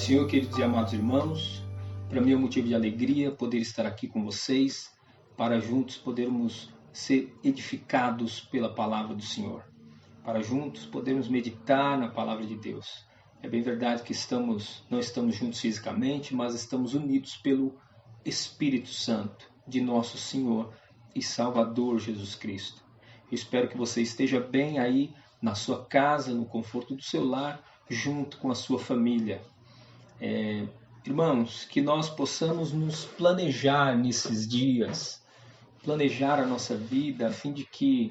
do Senhor, queridos e amados irmãos. Para mim é um motivo de alegria poder estar aqui com vocês, para juntos podermos ser edificados pela palavra do Senhor, para juntos podermos meditar na palavra de Deus. É bem verdade que não estamos juntos fisicamente, mas estamos unidos pelo Espírito Santo de nosso Senhor e Salvador Jesus Cristo. Eu espero que você esteja bem aí na sua casa, no conforto do seu lar, junto com a sua família. Irmãos, que nós possamos nos planejar nesses dias, planejar a nossa vida, a fim de que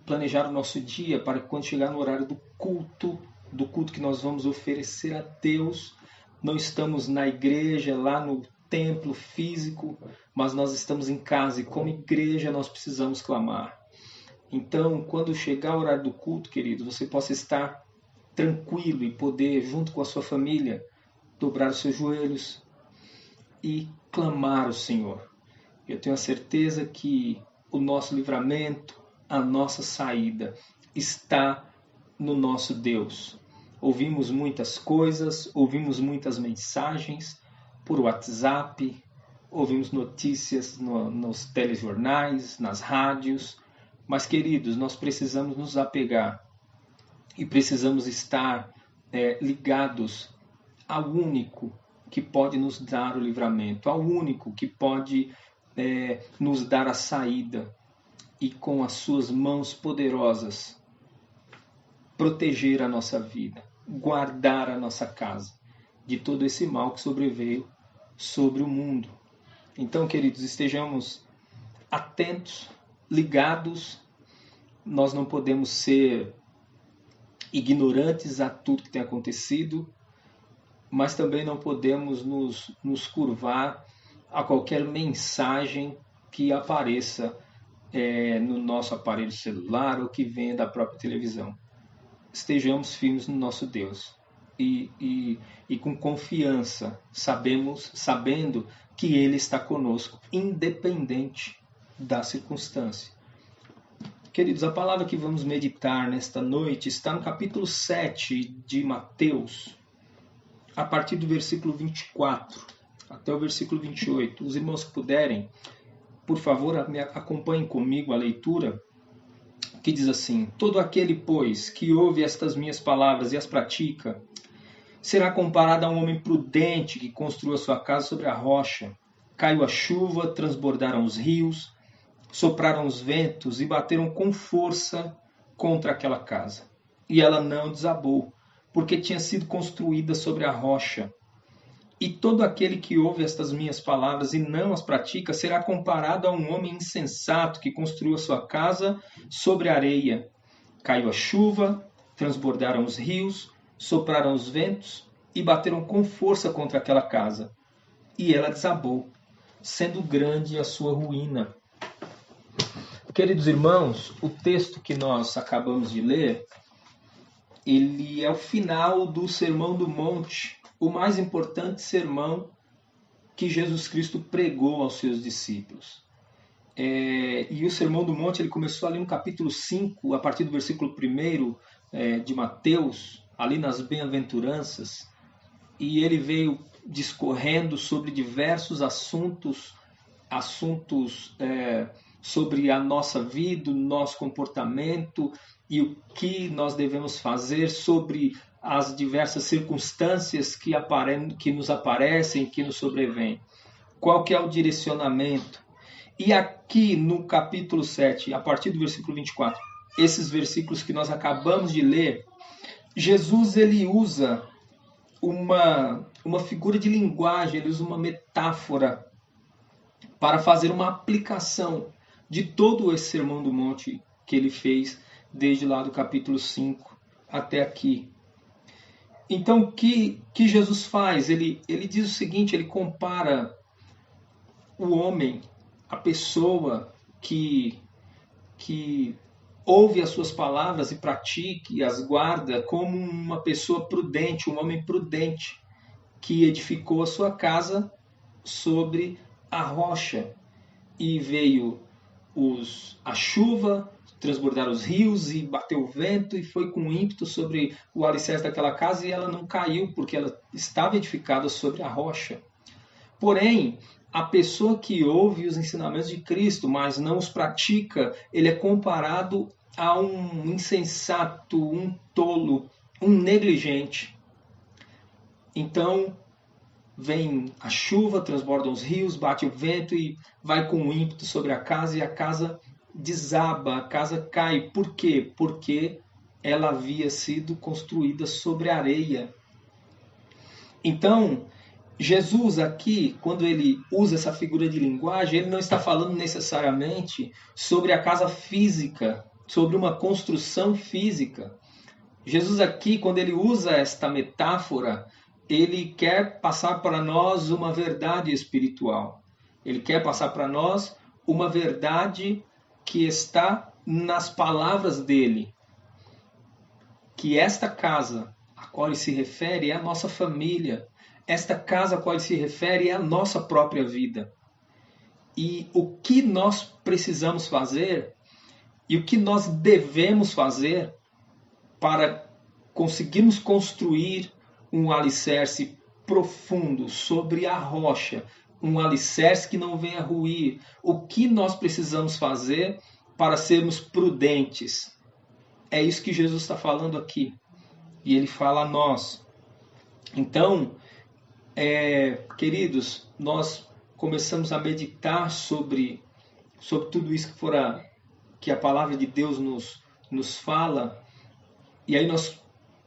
planejar o nosso dia para que quando chegar no horário do culto que nós vamos oferecer a Deus, não estamos na igreja, lá no templo físico, mas nós estamos em casa e como igreja nós precisamos clamar. Então, quando chegar o horário do culto, querido, você possa estar tranquilo e poder, junto com a sua família, dobrar os seus joelhos e clamar ao Senhor. Eu tenho a certeza que o nosso livramento, a nossa saída está no nosso Deus. Ouvimos muitas coisas, ouvimos muitas mensagens por WhatsApp, ouvimos notícias nos telejornais, nas rádios, mas, queridos, nós precisamos nos apegar e precisamos estar ligados ao único que pode nos dar o livramento, ao único que pode nos dar a saída e com as suas mãos poderosas proteger a nossa vida, guardar a nossa casa de todo esse mal que sobreveio sobre o mundo. Então, queridos, estejamos atentos, ligados. Nós não podemos ser ignorantes a tudo que tem acontecido, mas também não podemos nos curvar a qualquer mensagem que apareça no nosso aparelho celular ou que venha da própria televisão. Estejamos firmes no nosso Deus e com confiança, sabendo que Ele está conosco, independente da circunstância. Queridos, a palavra que vamos meditar nesta noite está no capítulo 7 de Mateus, a partir do versículo 24 até o versículo 28. Os irmãos que puderem, por favor, acompanhem comigo a leitura, que diz assim: todo aquele, pois, que ouve estas minhas palavras e as pratica, será comparado a um homem prudente que construiu a sua casa sobre a rocha. Caiu a chuva, transbordaram os rios, sopraram os ventos e bateram com força contra aquela casa. E ela não desabou, porque tinha sido construída sobre a rocha. E todo aquele que ouve estas minhas palavras e não as pratica será comparado a um homem insensato que construiu a sua casa sobre a areia. Caiu a chuva, transbordaram os rios, sopraram os ventos e bateram com força contra aquela casa. E ela desabou, sendo grande a sua ruína. Queridos irmãos, o texto que nós acabamos de ler, ele é o final do Sermão do Monte, o mais importante sermão que Jesus Cristo pregou aos seus discípulos. E o Sermão do Monte ele começou ali no capítulo 5, a partir do versículo 1 de Mateus, ali nas bem-aventuranças, e ele veio discorrendo sobre diversos assuntos sobre a nossa vida, o nosso comportamento e o que nós devemos fazer sobre as diversas circunstâncias que nos aparecem, que nos sobrevêm. Qual que é o direcionamento? E aqui no capítulo 7, a partir do versículo 24, esses versículos que nós acabamos de ler, Jesus ele usa uma figura de linguagem, ele usa uma metáfora para fazer uma aplicação de todo esse Sermão do Monte que ele fez desde lá do capítulo 5 até aqui. Então, o que Jesus faz? Ele diz o seguinte, ele compara o homem, a pessoa que ouve as suas palavras e pratica e as guarda, como uma pessoa prudente, um homem prudente, que edificou a sua casa sobre a rocha. E veio a chuva, transbordaram os rios e bateu o vento e foi com ímpeto sobre o alicerce daquela casa e ela não caiu porque ela estava edificada sobre a rocha. Porém, a pessoa que ouve os ensinamentos de Cristo, mas não os pratica, ele é comparado a um insensato, um tolo, um negligente. Então, vem a chuva, transbordam os rios, bate o vento e vai com ímpeto sobre a casa e a casa desaba, a casa cai. Por quê? Porque ela havia sido construída sobre areia. Então, Jesus aqui, quando ele usa essa figura de linguagem, ele não está falando necessariamente sobre a casa física, sobre uma construção física. Jesus aqui, quando ele usa esta metáfora, ele quer passar para nós uma verdade espiritual. Ele quer passar para nós uma verdade que está nas palavras dele. Que esta casa a qual ele se refere é a nossa família. Esta casa a qual ele se refere é a nossa própria vida. E o que nós precisamos fazer e o que nós devemos fazer para conseguirmos construir um alicerce profundo sobre a rocha, um alicerce que não venha ruir. O que nós precisamos fazer para sermos prudentes? É isso que Jesus está falando aqui. E ele fala a nós. Então, queridos, nós começamos a meditar sobre tudo isso que a palavra de Deus nos fala. E aí nós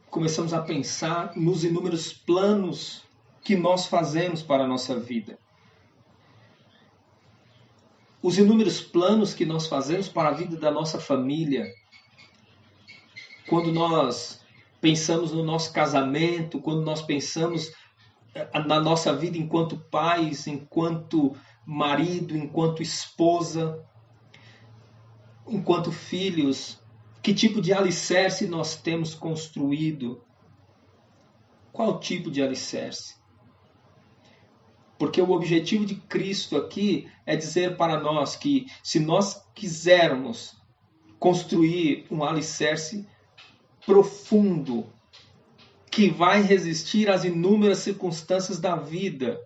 começamos a pensar nos inúmeros planos que nós fazemos para a nossa vida. Os inúmeros planos que nós fazemos para a vida da nossa família. Quando nós pensamos no nosso casamento, quando nós pensamos na nossa vida enquanto pais, enquanto marido, enquanto esposa, enquanto filhos, que tipo de alicerce nós temos construído? Qual tipo de alicerce? Porque o objetivo de Cristo aqui é dizer para nós que se nós quisermos construir um alicerce profundo, que vai resistir às inúmeras circunstâncias da vida,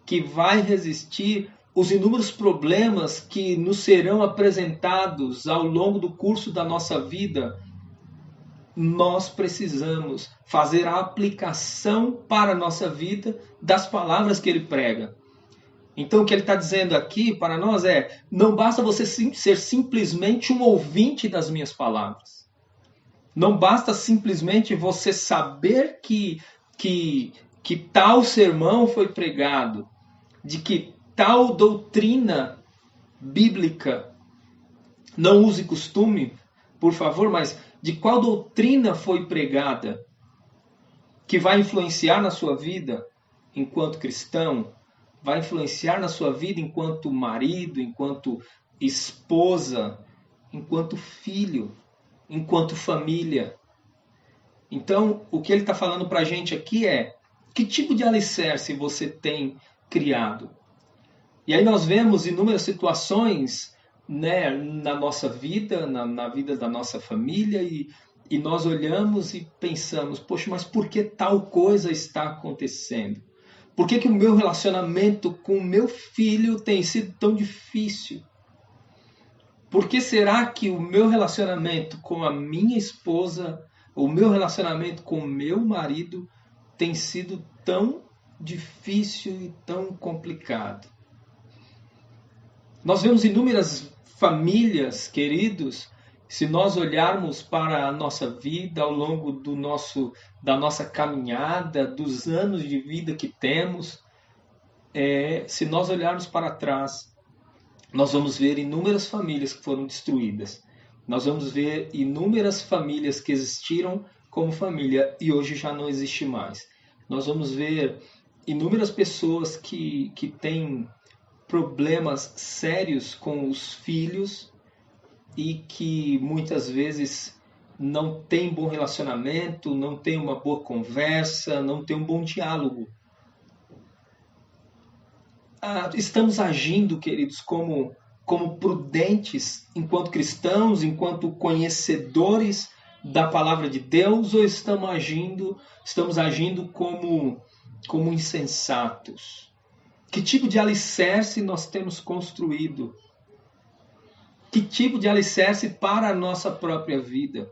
que vai resistir os inúmeros problemas que nos serão apresentados ao longo do curso da nossa vida, nós precisamos fazer a aplicação para a nossa vida das palavras que ele prega. Então o que ele está dizendo aqui para nós é, não basta você ser simplesmente um ouvinte das minhas palavras. Não basta simplesmente você saber que tal sermão foi pregado, de que tal doutrina bíblica, não use costume, por favor, mas de qual doutrina foi pregada que vai influenciar na sua vida enquanto cristão, vai influenciar na sua vida enquanto marido, enquanto esposa, enquanto filho, enquanto família. Então, o que ele está falando para a gente aqui é que tipo de alicerce você tem criado? E aí nós vemos inúmeras situações, né, na nossa vida, na vida da nossa família, e nós olhamos e pensamos, poxa, mas por que tal coisa está acontecendo? Por que o meu relacionamento com o meu filho tem sido tão difícil? Por que será que o meu relacionamento com a minha esposa, o meu relacionamento com o meu marido tem sido tão difícil e tão complicado? Nós vemos inúmeras famílias, queridos, se nós olharmos para a nossa vida ao longo da nossa caminhada, dos anos de vida que temos, se nós olharmos para trás, nós vamos ver inúmeras famílias que foram destruídas. Nós vamos ver inúmeras famílias que existiram como família e hoje já não existe mais. Nós vamos ver inúmeras pessoas que têm problemas sérios com os filhos e que muitas vezes não têm bom relacionamento, não têm uma boa conversa, não têm um bom diálogo. Estamos agindo, queridos, como como prudentes enquanto cristãos, enquanto conhecedores da palavra de Deus, ou estamos agindo como insensatos? Que tipo de alicerce nós temos construído? Que tipo de alicerce para a nossa própria vida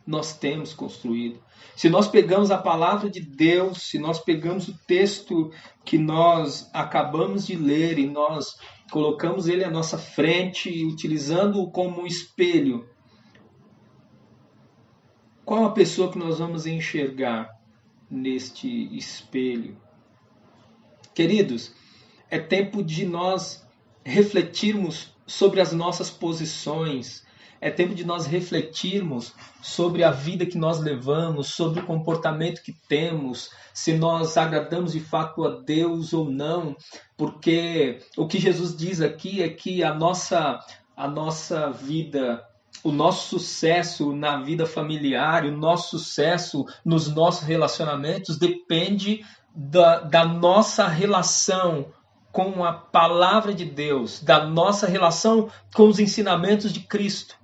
nós temos construído? Se nós pegamos a palavra de Deus, se nós pegamos o texto que nós acabamos de ler e nós colocamos ele à nossa frente, utilizando-o como um espelho, qual a pessoa que nós vamos enxergar neste espelho? Queridos, é tempo de nós refletirmos sobre as nossas posições. É tempo de nós refletirmos sobre a vida que nós levamos, sobre o comportamento que temos, se nós agradamos de fato a Deus ou não, porque o que Jesus diz aqui é que a nossa vida, o nosso sucesso na vida familiar, o nosso sucesso nos nossos relacionamentos depende da nossa relação com a palavra de Deus, da nossa relação com os ensinamentos de Cristo.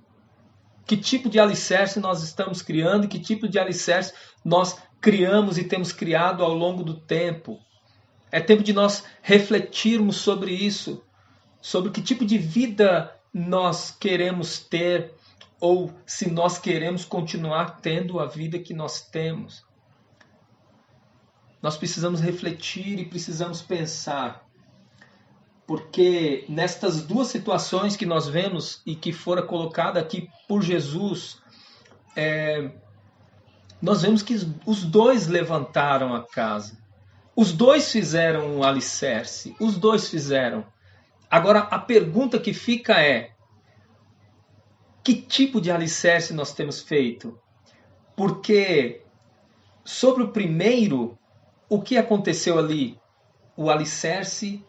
Que tipo de alicerce nós estamos criando, que tipo de alicerce nós criamos e temos criado ao longo do tempo. É tempo de nós refletirmos sobre isso, sobre que tipo de vida nós queremos ter, ou se nós queremos continuar tendo a vida que nós temos. Nós precisamos refletir e precisamos pensar, porque nestas duas situações que nós vemos e que foram colocadas aqui por Jesus, nós vemos que os dois levantaram a casa. Os dois fizeram um alicerce. Os dois fizeram. Agora, a pergunta que fica é: que tipo de alicerce nós temos feito? Porque sobre o primeiro, o que aconteceu ali? O alicerce,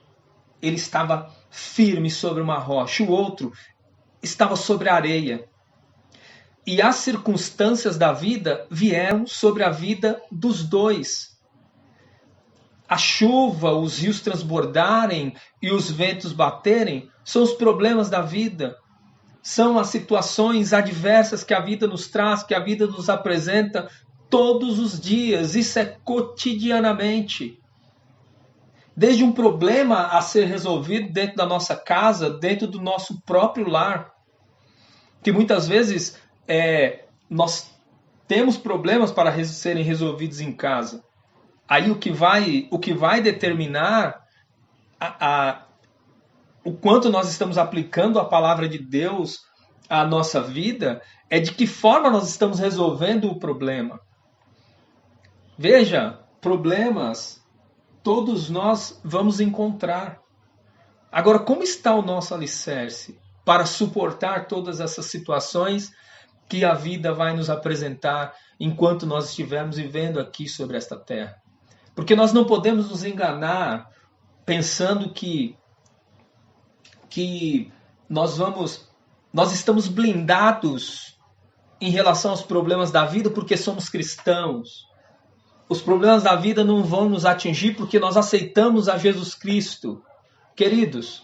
ele estava firme sobre uma rocha. O outro estava sobre a areia. E as circunstâncias da vida vieram sobre a vida dos dois. A chuva, os rios transbordarem e os ventos baterem são os problemas da vida. São as situações adversas que a vida nos traz, que a vida nos apresenta todos os dias. Isso é cotidianamente. Desde um problema a ser resolvido dentro da nossa casa, dentro do nosso próprio lar, que muitas vezes nós temos problemas para serem resolvidos em casa. Aí o que vai determinar o quanto nós estamos aplicando a palavra de Deus à nossa vida é de que forma nós estamos resolvendo o problema. Veja, problemas todos nós vamos encontrar. Agora, como está o nosso alicerce para suportar todas essas situações que a vida vai nos apresentar enquanto nós estivermos vivendo aqui sobre esta terra? Porque nós não podemos nos enganar pensando que nós estamos blindados em relação aos problemas da vida porque somos cristãos. Os problemas da vida não vão nos atingir porque nós aceitamos a Jesus Cristo. Queridos,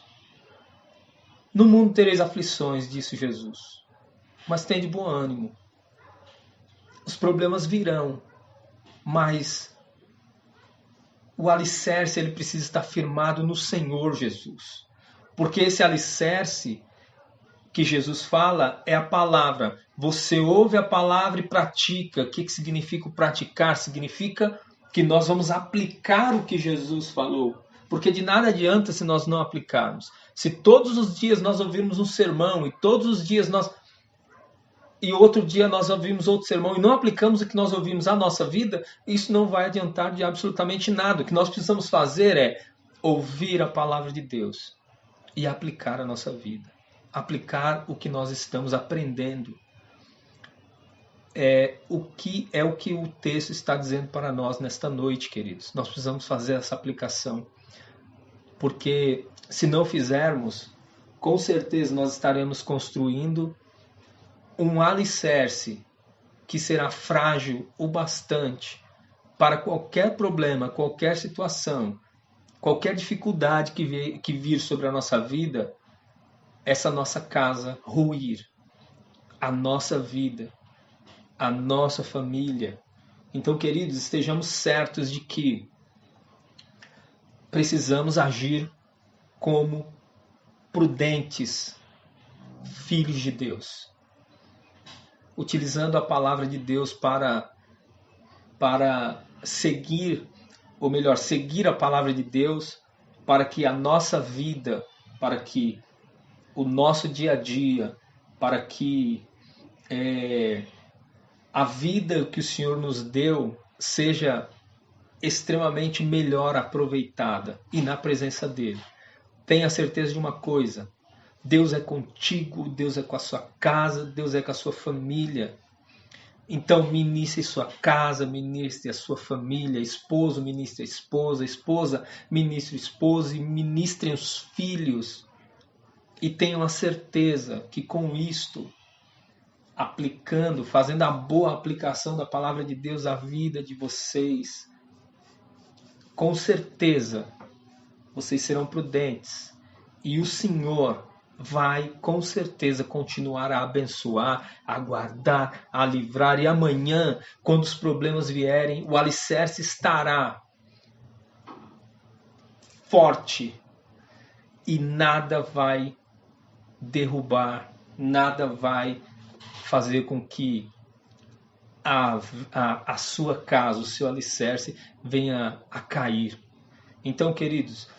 no mundo tereis aflições, disse Jesus, mas tende bom ânimo. Os problemas virão, mas o alicerce ele precisa estar firmado no Senhor Jesus. Porque esse alicerce que Jesus fala é a palavra. Você ouve a palavra e pratica. O que significa o praticar? Significa que nós vamos aplicar o que Jesus falou. Porque de nada adianta se nós não aplicarmos. Se todos os dias nós ouvirmos um sermão e todos os dias e outro dia nós ouvimos outro sermão e não aplicamos o que nós ouvimos à nossa vida, isso não vai adiantar de absolutamente nada. O que nós precisamos fazer é ouvir a palavra de Deus e aplicar a nossa vida. Aplicar o que nós estamos aprendendo. O que o texto está dizendo para nós nesta noite, queridos. Nós precisamos fazer essa aplicação. Porque se não fizermos, com certeza nós estaremos construindo um alicerce que será frágil o bastante para qualquer problema, qualquer situação, qualquer dificuldade que vir sobre a nossa vida, essa nossa casa ruir, a nossa vida, a nossa família. Então, queridos, estejamos certos de que precisamos agir como prudentes filhos de Deus, utilizando a palavra de Deus para seguir, ou melhor, seguir a palavra de Deus para que a nossa vida, para que o nosso dia a dia, para que a vida que o Senhor nos deu seja extremamente melhor aproveitada e na presença dele. Tenha certeza de uma coisa: Deus é contigo, Deus é com a sua casa, Deus é com a sua família. Então ministre sua casa, ministre a sua família, esposo ministre a esposa, esposa ministre o esposo e ministrem os filhos. E tenham a certeza que com isto, aplicando, fazendo a boa aplicação da palavra de Deus à vida de vocês, com certeza vocês serão prudentes e o Senhor vai com certeza continuar a abençoar, a guardar, a livrar, e amanhã, quando os problemas vierem, o alicerce estará forte e nada vai derrubar, nada vai fazer com que a sua casa, o seu alicerce venha a cair. Então, queridos,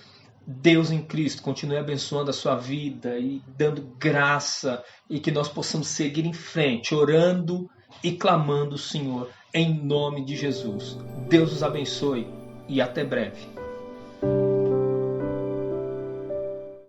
Deus em Cristo continue abençoando a sua vida e dando graça, e que nós possamos seguir em frente, orando e clamando o Senhor em nome de Jesus. Deus os abençoe e até breve.